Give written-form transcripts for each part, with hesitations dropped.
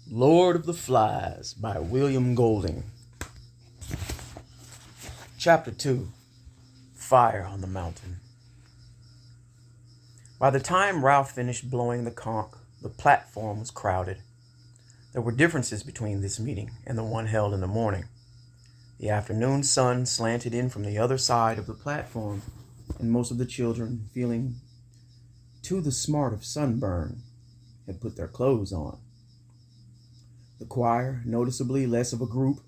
Lord of the Flies by William Golding. Chapter 2. Fire on the Mountain. By the time Ralph finished blowing the conch, the platform was crowded. There were differences between this meeting and the one held in the morning. The afternoon sun slanted in from the other side of the platform, and most of the children, feeling to the smart of sunburn, had put their clothes on. The choir, noticeably less of a group,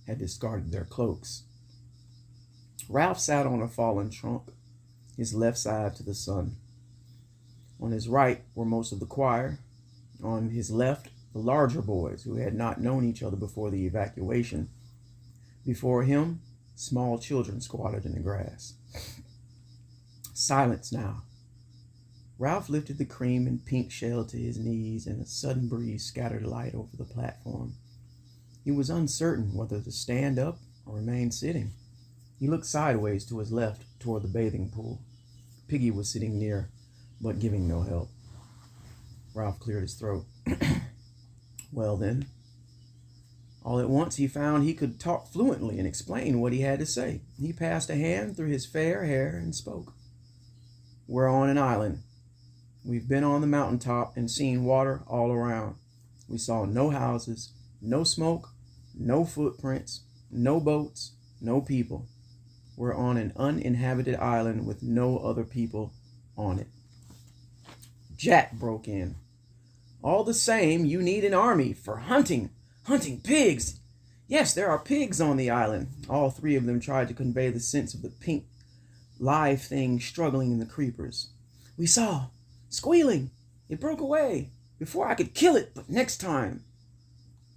had discarded their cloaks. Ralph sat on a fallen trunk, his left side to the sun. On his right were most of the choir. On his left, the larger boys who had not known each other before the evacuation. Before him, small children squatted in the grass. Silence now. Ralph lifted the cream and pink shell to his knees, and a sudden breeze scattered light over the platform. He was uncertain whether to stand up or remain sitting. He looked sideways to his left toward the bathing pool. Piggy was sitting near, but giving no help. Ralph cleared his throat. Well then. All at once he found he could talk fluently and explain what he had to say. He passed a hand through his fair hair and spoke. We're on an island. We've been on the mountaintop and seen water all around. We saw no houses, no smoke, no footprints, no boats, no people. We're on an uninhabited island with no other people on it. Jack broke in. All the same, you need an army for hunting pigs. Yes, there are pigs on the island. All three of them tried to convey the sense of the pink, live thing struggling in the creepers. We saw. Squealing. It broke away before I could kill it, but next time.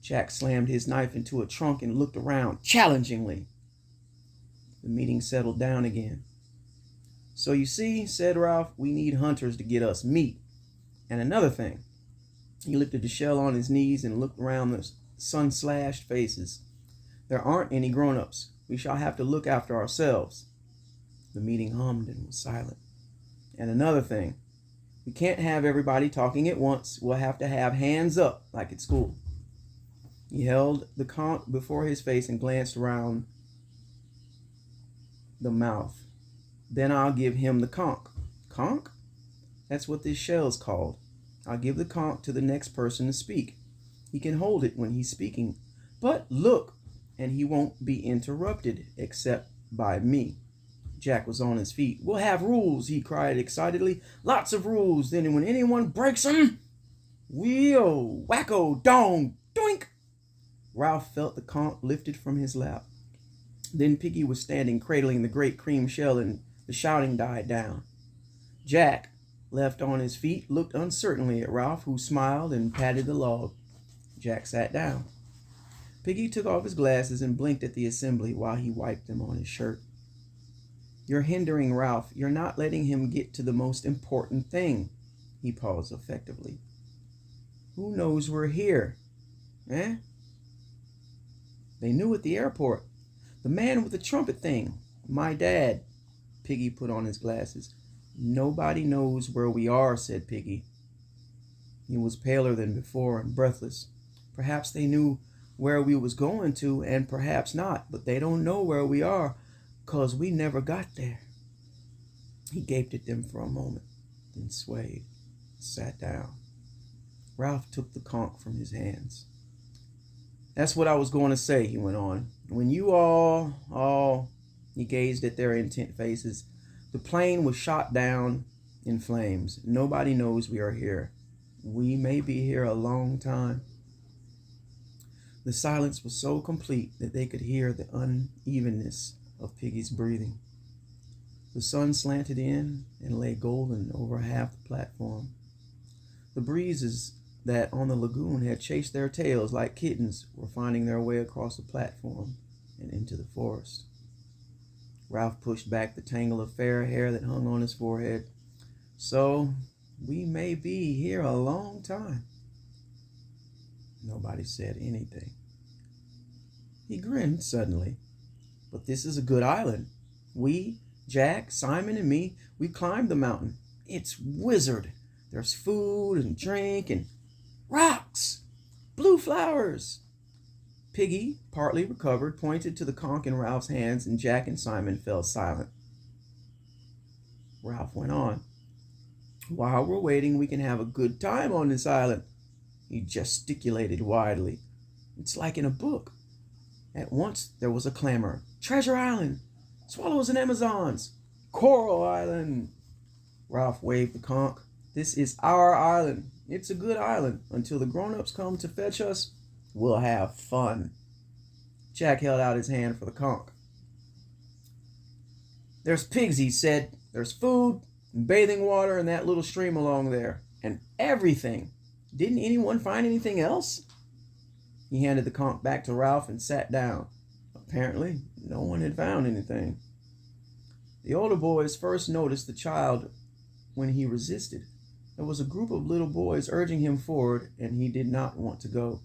Jack slammed his knife into a trunk and looked around challengingly. The meeting settled down again. So you see, said Ralph, we need hunters to get us meat. And another thing. He lifted the shell on his knees and looked around the sun-slashed faces. There aren't any grown-ups. We shall have to look after ourselves. The meeting hummed and was silent. And another thing. We can't have everybody talking at once. We'll have to have hands up, like at school. He held the conch before his face and glanced around the mouth. Then I'll give him the conch. Conch? That's what this shell's called. I'll give the conch to the next person to speak. He can hold it when he's speaking. But look, and he won't be interrupted except by me. Jack was on his feet. We'll have rules, he cried excitedly. Lots of rules. Then when anyone breaks them, we'll wacko dong doink. Ralph felt the conch lifted from his lap. Then Piggy was standing cradling the great cream shell, and the shouting died down. Jack, left on his feet, looked uncertainly at Ralph, who smiled and patted the log. Jack sat down. Piggy took off his glasses and blinked at the assembly while he wiped them on his shirt. You're hindering Ralph. You're not letting him get to the most important thing. He paused effectively. Who knows we're here? Eh? They knew at the airport. The man with the trumpet thing. My dad. Piggy put on his glasses. Nobody knows where we are, said Piggy. He was paler than before and breathless. Perhaps they knew where we was going to, and perhaps not, but they don't know where we are. 'Cause we never got there. He gaped at them for a moment, then swayed, sat down. Ralph took the conch from his hands. That's what I was going to say, he went on. When you all, he gazed at their intent faces. The plane was shot down in flames. Nobody knows we are here. We may be here a long time. The silence was so complete that they could hear the unevenness of Piggy's breathing. The sun slanted in and lay golden over half the platform. The breezes that on the lagoon had chased their tails like kittens were finding their way across the platform and into the forest. Ralph pushed back the tangle of fair hair that hung on his forehead. So, we may be here a long time. Nobody said anything. He grinned suddenly. But this is a good island. We, Jack, Simon, and me, we climbed the mountain. It's wizard. There's food and drink and rocks. Blue flowers. Piggy, partly recovered, pointed to the conch in Ralph's hands, and Jack and Simon fell silent. Ralph went on. While we're waiting, we can have a good time on this island. He gesticulated widely. It's like in a book. At once there was a clamor. Treasure Island! Swallows and Amazons! Coral Island! Ralph waved the conch. This is our island. It's a good island. Until the grown-ups come to fetch us, we'll have fun. Jack held out his hand for the conch. There's pigs, he said. There's food and bathing water in that little stream along there. And everything. Didn't anyone find anything else? He handed the conch back to Ralph and sat down. Apparently, no one had found anything. The older boys first noticed the child when he resisted. There was a group of little boys urging him forward, and he did not want to go.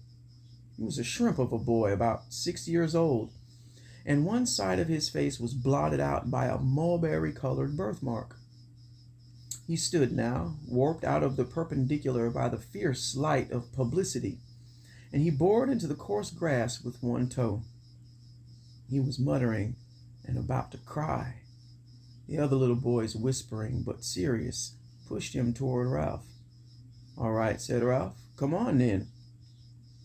He was a shrimp of a boy, about 6 years old, and one side of his face was blotted out by a mulberry-colored birthmark. He stood now, warped out of the perpendicular by the fierce light of publicity, and he bored into the coarse grass with one toe. He was muttering and about to cry. The other little boys, whispering but serious, pushed him toward Ralph. All right, said Ralph. Come on, then.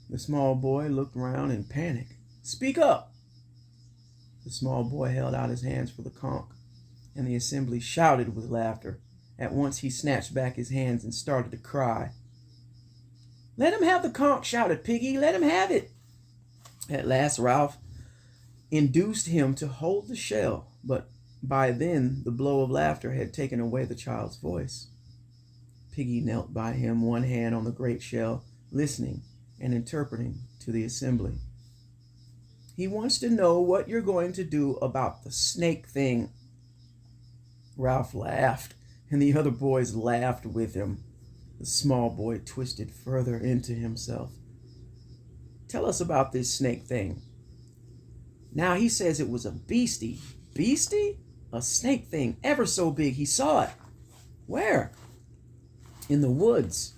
The small boy looked round in panic. Speak up! The small boy held out his hands for the conch, and the assembly shouted with laughter. At once he snatched back his hands and started to cry. Let him have the conch, shouted Piggy. Let him have it. At last Ralph induced him to hold the shell, but by then the blow of laughter had taken away the child's voice. Piggy knelt by him, one hand on the great shell, listening and interpreting to the assembly. He wants to know what you're going to do about the snake thing. Ralph laughed, and the other boys laughed with him. The small boy twisted further into himself. Tell us about this snake thing. Now he says it was a beastie. Beastie? A snake thing, ever so big. He saw it. Where? In the woods.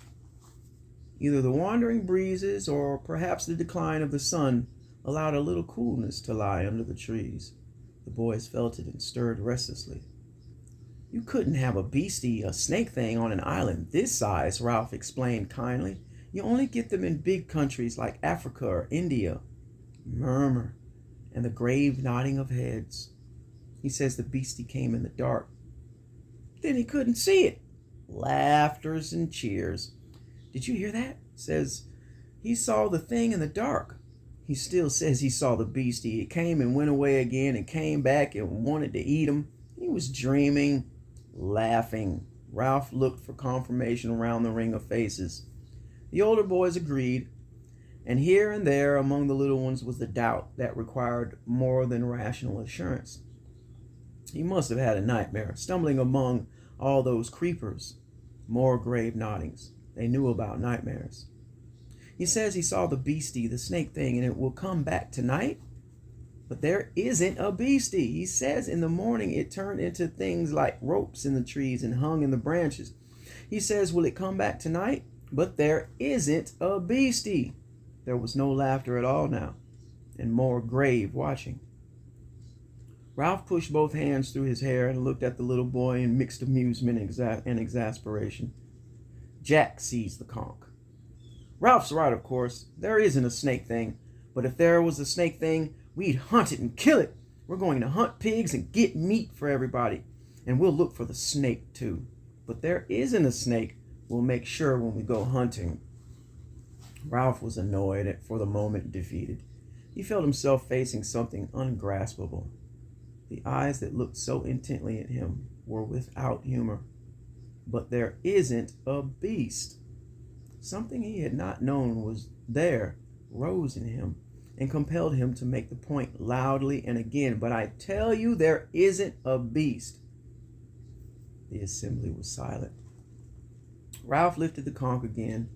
Either the wandering breezes or perhaps the decline of the sun allowed a little coolness to lie under the trees. The boys felt it and stirred restlessly. You couldn't have a beastie, a snake thing, on an island this size, Ralph explained kindly. You only get them in big countries like Africa or India. Murmur and the grave nodding of heads. He says the beastie came in the dark. Then he couldn't see it. Laughters and cheers. Did you hear that? Says he saw the thing in the dark. He still says he saw the beastie. It came and went away again and came back and wanted to eat him. He was dreaming, laughing. Ralph looked for confirmation around the ring of faces. The older boys agreed, and here and there among the little ones was the doubt that required more than rational assurance. He must have had a nightmare, stumbling among all those creepers. More grave noddings. They knew about nightmares. He says he saw the beastie, the snake thing, and it will come back tonight. But there isn't a beastie. He says in the morning it turned into things like ropes in the trees and hung in the branches. He says, will it come back tonight? But there isn't a beastie. There was no laughter at all now, and more grave watching. Ralph pushed both hands through his hair and looked at the little boy in mixed amusement and exasperation. Jack seized the conch. Ralph's right, of course. There isn't a snake thing. But if there was a snake thing, we'd hunt it and kill it. We're going to hunt pigs and get meat for everybody. And we'll look for the snake, too. But there isn't a snake. We'll make sure when we go hunting. Ralph was annoyed and for the moment defeated. He felt himself facing something ungraspable. The eyes that looked so intently at him were without humor. But there isn't a beast. Something he had not known was there, rose in him, and compelled him to make the point loudly and again. But I tell you, there isn't a beast. The assembly was silent. Ralph lifted the conch again,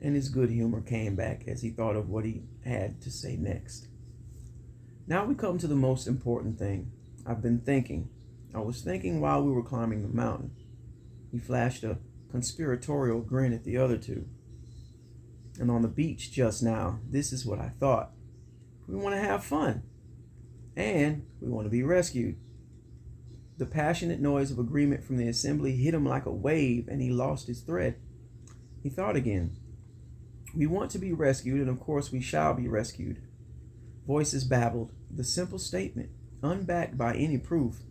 and his good humor came back as he thought of what he had to say next. Now we come to the most important thing. I've been thinking. I was thinking while we were climbing the mountain. He flashed a conspiratorial grin at the other two. And on the beach just now, this is what I thought. We want to have fun. And we want to be rescued. The passionate noise of agreement from the assembly hit him like a wave, and he lost his thread. He thought again. We want to be rescued, and of course we shall be rescued. Voices babbled, the simple statement, unbacked by any proof.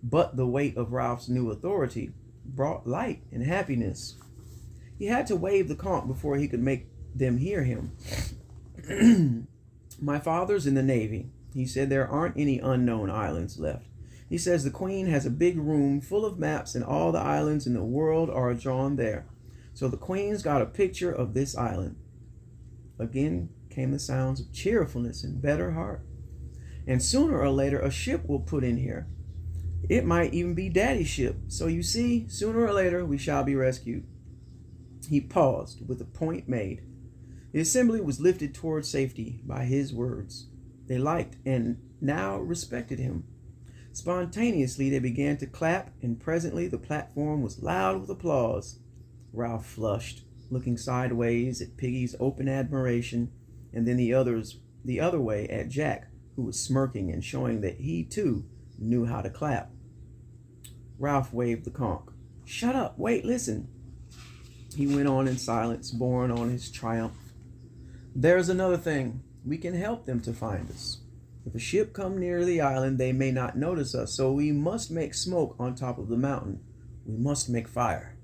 But the weight of Ralph's new authority brought light and happiness. He had to wave the conch before he could make them hear him. My father's in the Navy. He said there aren't any unknown islands left. He says the Queen has a big room full of maps and all the islands in the world are drawn there. So the Queen's got a picture of this island. Again came the sounds of cheerfulness and better heart. And sooner or later a ship will put in here. It might even be Daddy's ship. So you see, sooner or later we shall be rescued. He paused with a point made. The assembly was lifted toward safety by his words. They liked and now respected him. Spontaneously they began to clap, and presently the platform was loud with applause. Ralph flushed, looking sideways at Piggy's open admiration, and then the other way at Jack, who was smirking and showing that he too knew how to clap. Ralph waved the conch. Shut up, wait, listen. He went on in silence, borne on his triumph. There's another thing. We can help them to find us. If a ship come near the island, they may not notice us, so we must make smoke on top of the mountain. We must make fire.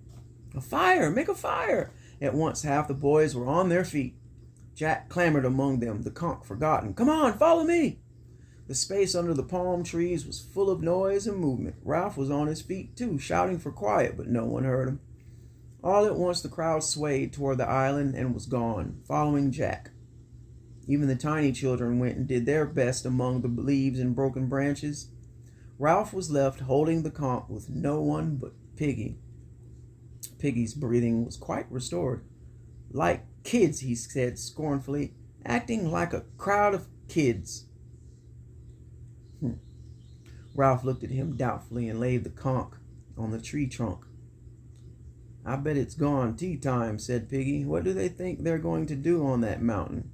A fire! Make a fire! At once half the boys were on their feet. Jack clamored among them, the conch forgotten. Come on, follow me! The space under the palm trees was full of noise and movement. Ralph was on his feet too, shouting for quiet, but no one heard him. All at once the crowd swayed toward the island and was gone, following Jack. Even the tiny children went and did their best among the leaves and broken branches. Ralph was left holding the conch with no one but Piggy. Piggy's breathing was quite restored. Like kids, he said scornfully, acting like a crowd of kids. Ralph looked at him doubtfully and laid the conch on the tree trunk. I bet it's gone tea time, said Piggy. What do they think they're going to do on that mountain?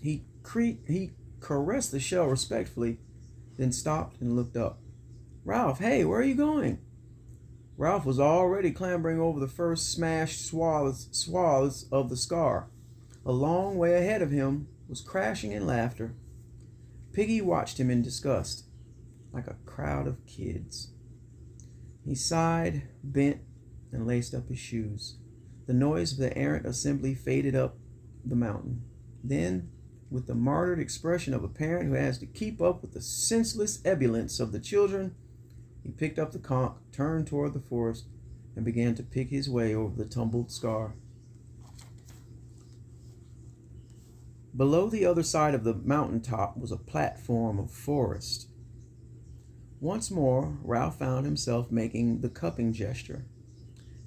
He caressed the shell respectfully, then stopped and looked up. Ralph, hey, where are you going? Ralph was already clambering over the first smashed swaths of the scar. A long way ahead of him was crashing in laughter. Piggy watched him in disgust, like a crowd of kids. He sighed, bent, and laced up his shoes. The noise of the errant assembly faded up the mountain. Then, with the martyred expression of a parent who has to keep up with the senseless ebullience of the children, he picked up the conch, turned toward the forest, and began to pick his way over the tumbled scar. Below the other side of the mountain top was a platform of forest. Once more, Ralph found himself making the cupping gesture.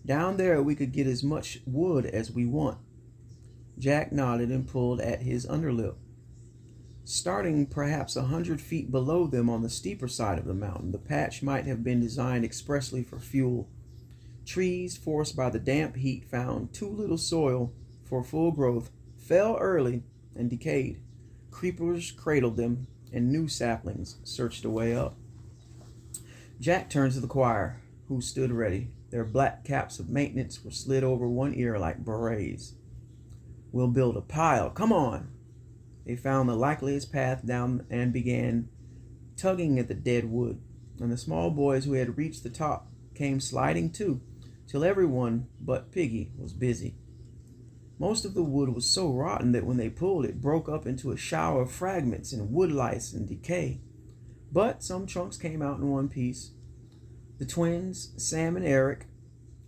Down there we could get as much wood as we want. Jack nodded and pulled at his underlip. Starting perhaps 100 feet below them on the steeper side of the mountain, the patch might have been designed expressly for fuel. Trees, forced by the damp heat, found too little soil for full growth, fell early, and decayed. Creepers cradled them, and new saplings searched a way up. Jack turned to the choir, who stood ready. Their black caps of maintenance were slid over one ear like berets. We'll build a pile. Come on! They found the likeliest path down and began tugging at the dead wood, and the small boys who had reached the top came sliding too, till everyone but Piggy was busy. Most of the wood was so rotten that when they pulled it broke up into a shower of fragments and wood lice and decay. But some chunks came out in one piece. The twins, Sam and Eric,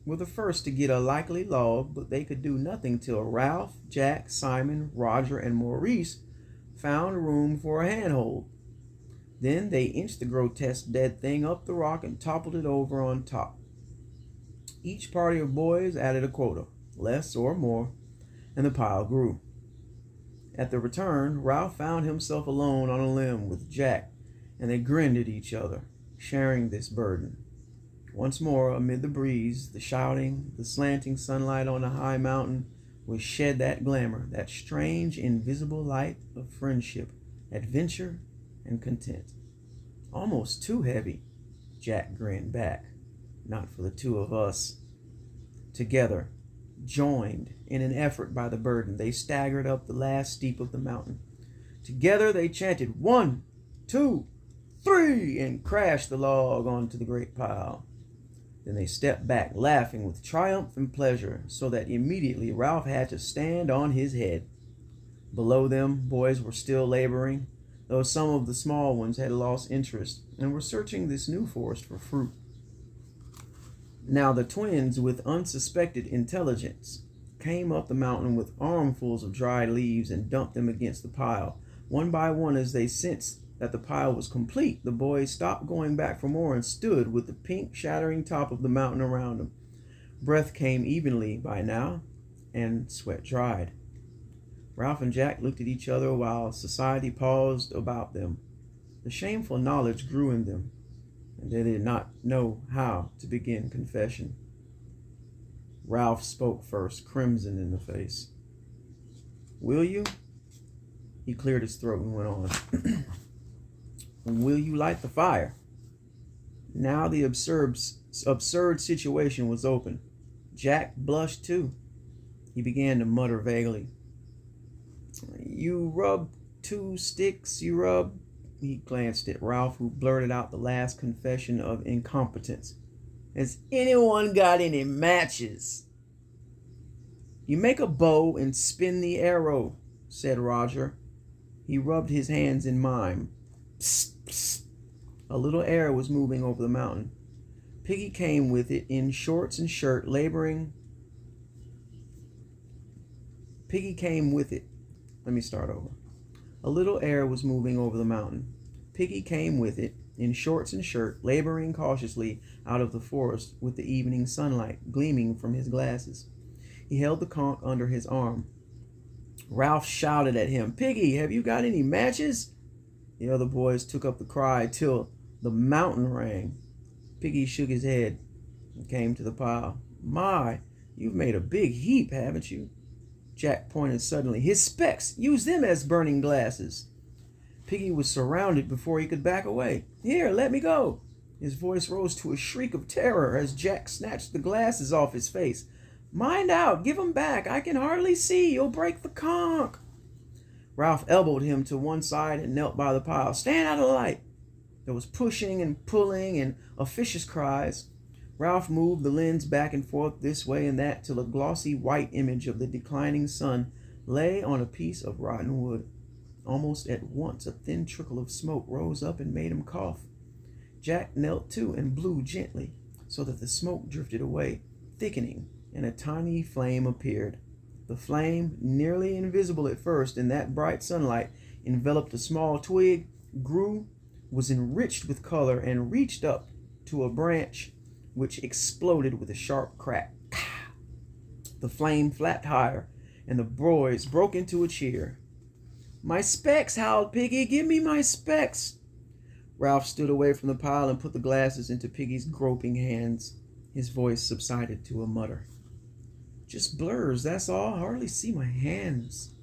were the first to get a likely log, but they could do nothing till Ralph, Jack, Simon, Roger, and Maurice found room for a handhold. Then they inched the grotesque dead thing up the rock and toppled it over on top. Each party of boys added a quota, less or more, and the pile grew. At the return, Ralph found himself alone on a limb with Jack, and they grinned at each other, sharing this burden. Once more, amid the breeze, the shouting, the slanting sunlight on the high mountain, would shed that glamour, that strange, invisible light of friendship, adventure, and content. Almost too heavy, Jack grinned back. Not for the two of us. Together, joined in an effort by the burden, they staggered up the last steep of the mountain. Together they chanted 1, 2, 3, and crashed the log onto the great pile. Then they stepped back, laughing with triumph and pleasure, so that immediately Ralph had to stand on his head. Below them, boys were still laboring, though some of the small ones had lost interest and were searching this new forest for fruit. Now the twins, with unsuspected intelligence, came up the mountain with armfuls of dried leaves and dumped them against the pile. One by one, as they sensed that the pile was complete, the boys stopped going back for more and stood with the pink, shattering top of the mountain around them. Breath came evenly by now, and sweat dried. Ralph and Jack looked at each other while society paused about them. The shameful knowledge grew in them, and they did not know how to begin confession. Ralph spoke first, crimson in the face. "Will you?" He cleared his throat and went on. "Will you light the fire?" Now the absurd situation was open. Jack blushed too. He began to mutter vaguely. "You rub 2 sticks, you rub..." He glanced at Ralph, who blurted out the last confession of incompetence. "Has anyone got any matches?" "You make a bow and spin the arrow," said Roger. He rubbed his hands in mime. Psst, psst. A little air was moving over the mountain. Piggy came with it in shorts and shirt, laboring. Piggy came with it. Let me start over. A little air was moving over the mountain. Piggy came with it in shorts and shirt, laboring cautiously out of the forest with the evening sunlight gleaming from his glasses. He held the conch under his arm. Ralph shouted at him, "Piggy, have you got any matches?" The other boys took up the cry till the mountain rang. Piggy shook his head and came to the pile. "My, you've made a big heap, haven't you?" Jack pointed suddenly. "His specs! Use them as burning glasses!" Piggy was surrounded before he could back away. "Here, let me go!" His voice rose to a shriek of terror as Jack snatched the glasses off his face. "Mind out! Give 'em back! I can hardly see! You'll break the conch!" Ralph elbowed him to one side and knelt by the pile. "Stand out of the light!" There was pushing and pulling and officious cries. Ralph moved the lens back and forth this way and that till a glossy white image of the declining sun lay on a piece of rotten wood. Almost at once a thin trickle of smoke rose up and made him cough. Jack knelt too and blew gently so that the smoke drifted away, thickening, and a tiny flame appeared. The flame, nearly invisible at first in that bright sunlight, enveloped a small twig, grew, was enriched with color, and reached up to a branch which exploded with a sharp crack. The flame flapped higher, and the boys broke into a cheer. "My specs!" howled Piggy. "Give me my specs!" Ralph stood away from the pile and put the glasses into Piggy's groping hands. His voice subsided to a mutter. "Just blurs, that's all. I hardly see my hands."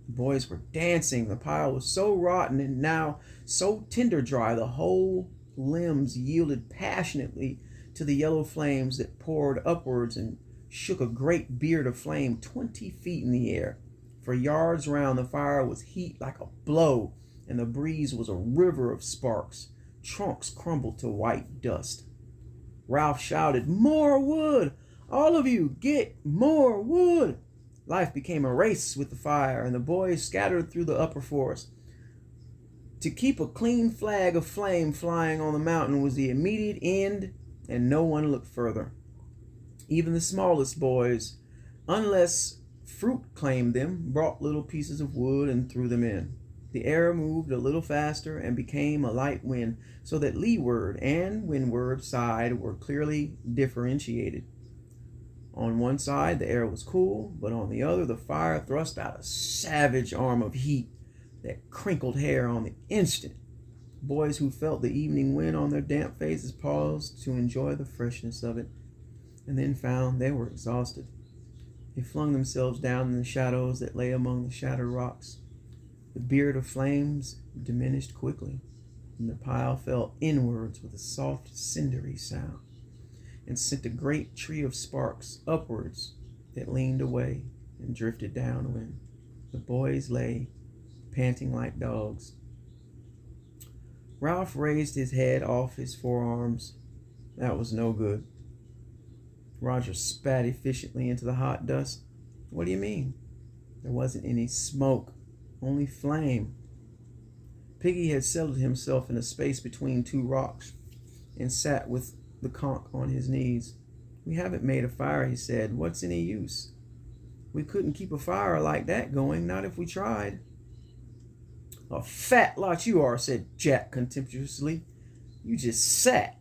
The boys were dancing. The pile was so rotten and now so tinder dry the whole limbs yielded passionately to the yellow flames that poured upwards and shook a great beard of flame 20 feet in the air. For yards round the fire was heat like a blow, and the breeze was a river of sparks. Trunks crumbled to white dust. Ralph shouted, "More wood! All of you, get more wood!" Life became a race with the fire, and the boys scattered through the upper forest. To keep a clean flag of flame flying on the mountain was the immediate end, and no one looked further. Even the smallest boys, unless fruit claimed them, brought little pieces of wood and threw them in. The air moved a little faster and became a light wind, so that leeward and windward side were clearly differentiated. On one side the air was cool, but on the other the fire thrust out a savage arm of heat that crinkled hair on the instant. Boys who felt the evening wind on their damp faces paused to enjoy the freshness of it, and then found they were exhausted. They flung themselves down in the shadows that lay among the shattered rocks. The beard of flames diminished quickly, and the pile fell inwards with a soft, cindery sound, and sent a great tree of sparks upwards that leaned away and drifted downwind. The boys lay, panting like dogs. Ralph raised his head off his forearms. That was no good. Roger spat efficiently into the hot dust. What do you mean? There wasn't any smoke, only flame. Piggy had settled himself in a space between two rocks and sat with the conch on his knees. We haven't made a fire, he said. What's any use? We couldn't keep a fire like that going, not if we tried. A fat lot you are, said Jack contemptuously. You just sat.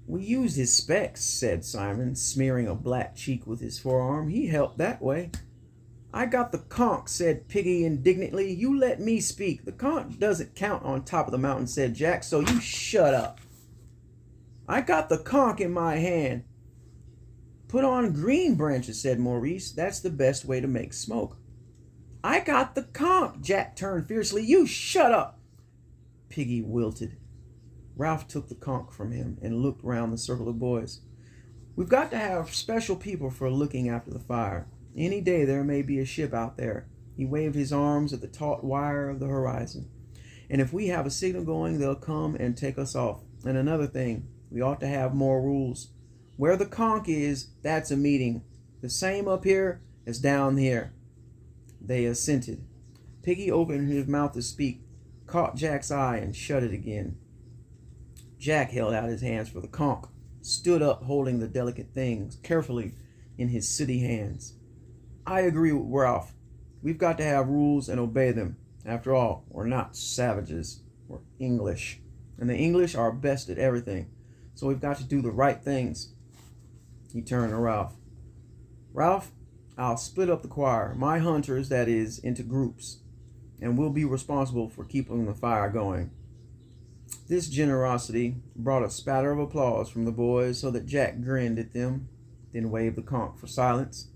We used his specs, said Simon, smearing a black cheek with his forearm. He helped that way. I got the conch, said Piggy indignantly. You let me speak. The conch doesn't count on top of the mountain, said Jack, so you shut up. I got the conch in my hand. Put on green branches, said Maurice. That's the best way to make smoke. I got the conch, Jack turned fiercely. You shut up. Piggy wilted. Ralph took the conch from him and looked round the circle of boys. We've got to have special people for looking after the fire. Any day there may be a ship out there. He waved his arms at the taut wire of the horizon. And if we have a signal going, they'll come and take us off. And another thing, we ought to have more rules. Where the conch is, that's a meeting. The same up here as down here. They assented. Piggy opened his mouth to speak, caught Jack's eye, and shut it again. Jack held out his hands for the conch, stood up holding the delicate things carefully in his sooty hands. I agree with Ralph. We've got to have rules and obey them. After all, we're not savages. We're English. And the English are best at everything. So we've got to do the right things. He turned to Ralph. Ralph, I'll split up the choir, my hunters, that is, into groups, and we'll be responsible for keeping the fire going. This generosity brought a spatter of applause from the boys so that Jack grinned at them, then waved the conch for silence.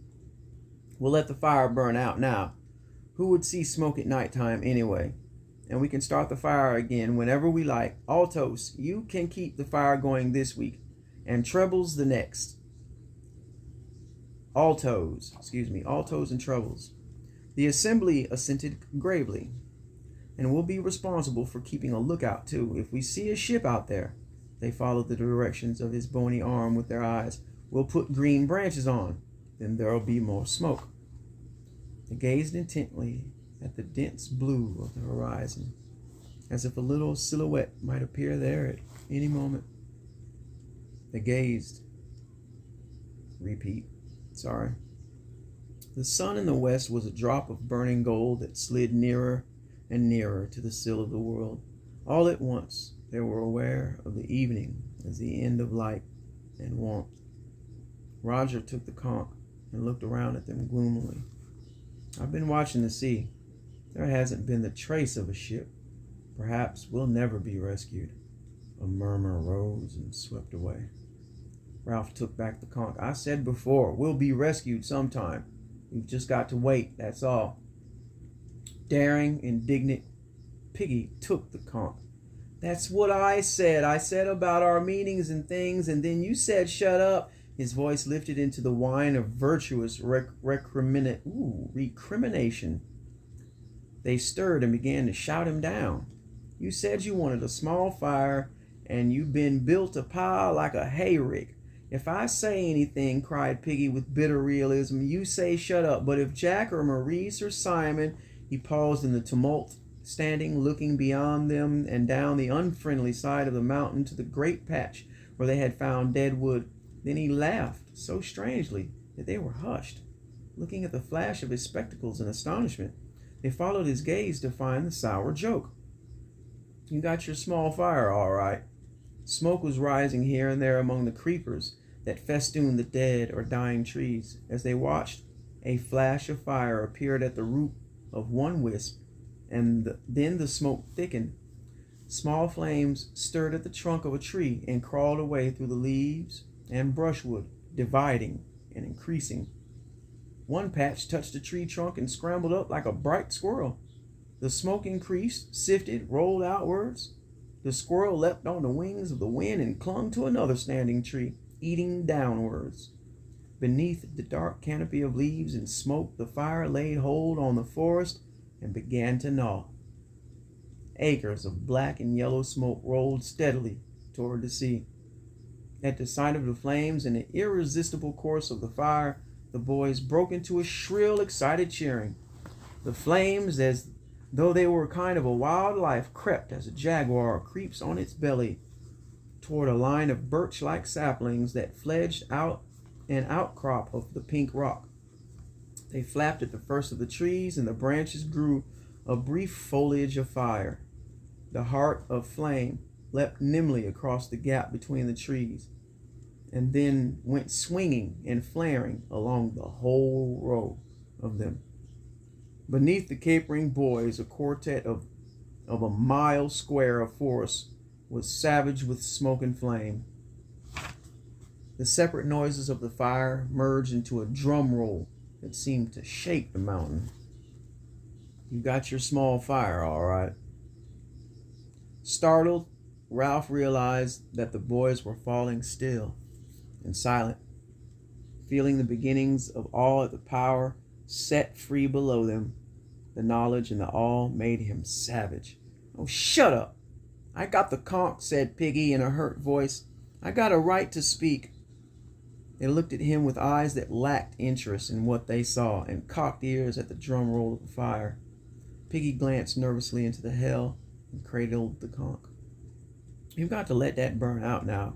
We'll let the fire burn out now. Who would see smoke at nighttime anyway? And we can start the fire again whenever we like. Altos, you can keep the fire going this week, and trebles the next. Altos and trebles. The assembly assented gravely. And we'll be responsible for keeping a lookout, too. If we see a ship out there, they followed the directions of his bony arm with their eyes. We'll put green branches on. Then there'll be more smoke. They gazed intently at the dense blue of the horizon, as if a little silhouette might appear there at any moment. They gazed. The sun in the west was a drop of burning gold that slid nearer and nearer to the sill of the world. All at once they were aware of the evening as the end of light and warmth. Roger took the conch and looked around at them gloomily. I've been watching the sea. There hasn't been the trace of a ship. Perhaps we'll never be rescued. A murmur rose and swept away. Ralph took back the conch. I said before, we'll be rescued sometime. We've just got to wait, that's all. Daring, indignant, Piggy took the conch. That's what I said. I said about our meetings and things, and then you said shut up. His voice lifted into the whine of virtuous recrimination. They stirred and began to shout him down. You said you wanted a small fire, and you've been built a pile like a hayrick. If I say anything, cried Piggy with bitter realism, you say shut up. But if Jack or Maurice or Simon, he paused in the tumult, standing looking beyond them and down the unfriendly side of the mountain to the great patch where they had found dead wood. Then he laughed so strangely that they were hushed, looking at the flash of his spectacles in astonishment. They followed his gaze to find the sour joke. You got your small fire, all right. Smoke was rising here and there among the creepers that festooned the dead or dying trees. As they watched, a flash of fire appeared at the root of one wisp, and then the smoke thickened. Small flames stirred at the trunk of a tree and crawled away through the leaves and brushwood, dividing and increasing. One patch touched a tree trunk and scrambled up like a bright squirrel. The smoke increased, sifted, rolled outwards. The squirrel leapt on the wings of the wind and clung to another standing tree, eating downwards. Beneath the dark canopy of leaves and smoke, the fire laid hold on the forest and began to gnaw. Acres of black and yellow smoke rolled steadily toward the sea. At the sight of the flames and the irresistible course of the fire, the boys broke into a shrill, excited cheering. The flames, as though they were a kind of a wild life, crept as a jaguar creeps on its belly toward a line of birch-like saplings that fledged out an outcrop of the pink rock. They flapped at the first of the trees, and the branches grew a brief foliage of fire. The heart of flame leapt nimbly across the gap between the trees, and then went swinging and flaring along the whole row of them. Beneath the capering boys, a quartet of a mile square of forest was savage with smoke and flame. The separate noises of the fire merged into a drum roll that seemed to shake the mountain. You got your small fire, all right. Startled, Ralph realized that the boys were falling still and silent, feeling the beginnings of awe at the power set free below them. The knowledge and the awe made him savage. "Oh, shut up! I got the conch," said Piggy in a hurt voice. "I got a right to speak." They looked at him with eyes that lacked interest in what they saw and cocked ears at the drum roll of the fire. Piggy glanced nervously into the hell and cradled the conch. "You've got to let that burn out now.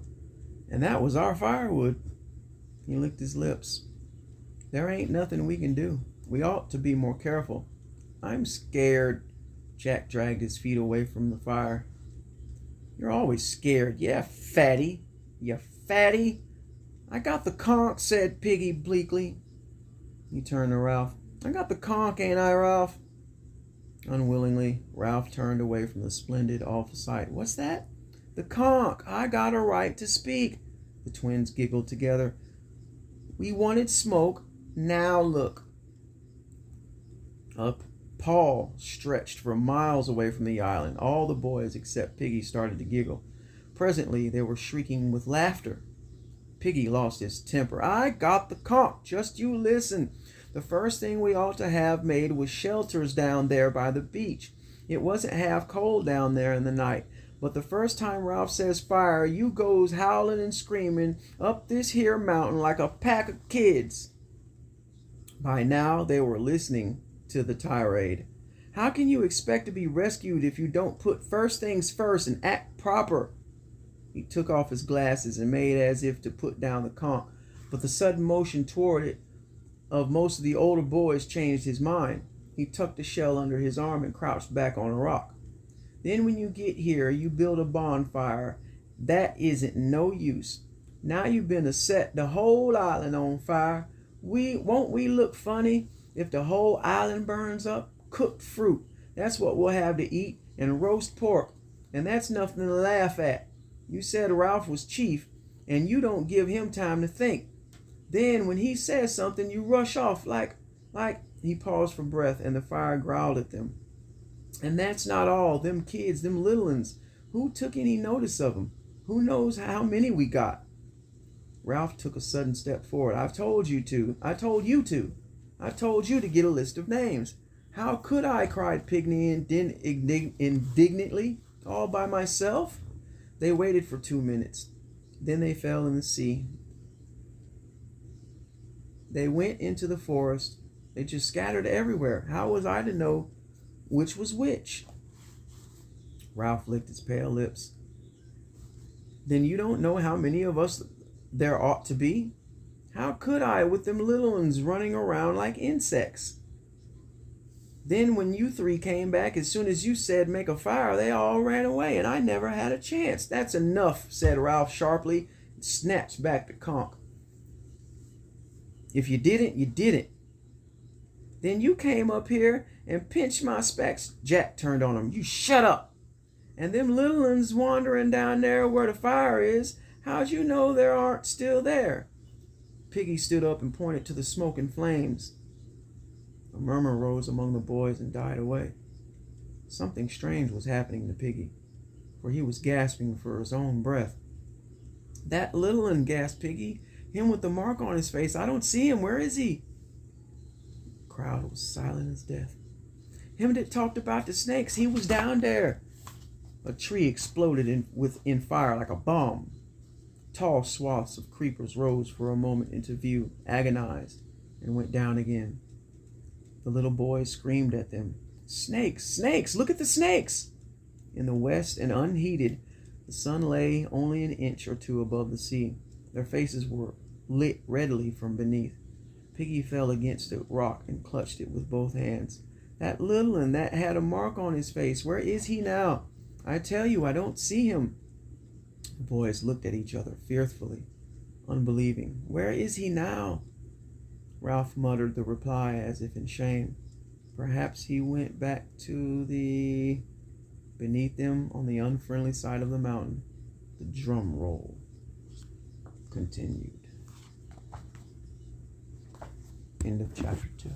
And that was our firewood." He licked his lips. "There ain't nothing we can do. We ought to be more careful." "I'm scared." Jack dragged his feet away from the fire. "You're always scared, you fatty. You fatty." "I got the conch," said Piggy bleakly. He turned to Ralph. "I got the conch, ain't I, Ralph?" Unwillingly, Ralph turned away from the splendid awful sight. "What's that?" "The conch. I got a right to speak." The twins giggled together. "We wanted smoke. Now look." A pall stretched for miles away from the island. All the boys except Piggy started to giggle. Presently they were shrieking with laughter. Piggy lost his temper. "I got the conch. Just you listen. The first thing we ought to have made was shelters down there by the beach. It wasn't half cold down there in the night. But the first time Ralph says fire, you goes howling and screaming up this here mountain like a pack of kids." By now they were listening to the tirade. "How can you expect to be rescued if you don't put first things first and act proper?" He took off his glasses and made as if to put down the conch, but the sudden motion toward it of most of the older boys changed his mind. He tucked the shell under his arm and crouched back on a rock. "Then when you get here, you build a bonfire. That isn't no use. Now you've been to set the whole island on fire. Won't we look funny if the whole island burns up? Cooked fruit, that's what we'll have to eat, and roast pork, and that's nothing to laugh at. You said Ralph was chief, and you don't give him time to think. Then when he says something, you rush off like..." He paused for breath, and the fire growled at them. "And that's not all. Them kids, them little uns, who took any notice of them? Who knows how many we got?" Ralph took a sudden step forward. "I've told you to. I told you to. I told you to get a list of names." "How could I?" cried Piggy indignantly. "All by myself?" They waited for 2 minutes. Then they fell in the sea. They went into the forest. They just scattered everywhere. How was I to know which was which? Ralph licked his pale lips. "Then you don't know how many of us there ought to be?" "How could I, with them little ones running around like insects?" "Then when you three came back, as soon as you said make a fire, they all ran away, and I never had a chance." "That's enough," said Ralph sharply, and snatched back the conch. "If you didn't, you didn't." "Then you came up here and pinched my specs." Jack turned on him. "You shut up. And them little uns wandering down there where the fire is, how'd you know there aren't still there?" Piggy stood up and pointed to the smoke and flames. murmur rose among the boys and died away. Something strange was happening to Piggy, for he was gasping for his own breath. "That little one," gasped Piggy. "Him with the mark on his face. I don't see him. Where is he?" The crowd was silent as death. "Him that talked about the snakes. He was down there." A tree exploded in fire like a bomb. Tall swaths of creepers rose for a moment into view, agonized, and went down again. The little boys screamed at them. "Snakes! Snakes! Look at the snakes!" In the west, and unheeded, the sun lay only an inch or two above the sea. Their faces were lit redly from beneath. Piggy fell against a rock and clutched it with both hands. "That little one that had a mark on his face. Where is he now? I tell you, I don't see him." The boys looked at each other fearfully, unbelieving. "Where is he now?" Ralph muttered the reply as if in shame. "Perhaps he went back to the..." Beneath them, on the unfriendly side of the mountain, the drum roll continued. End of chapter 2.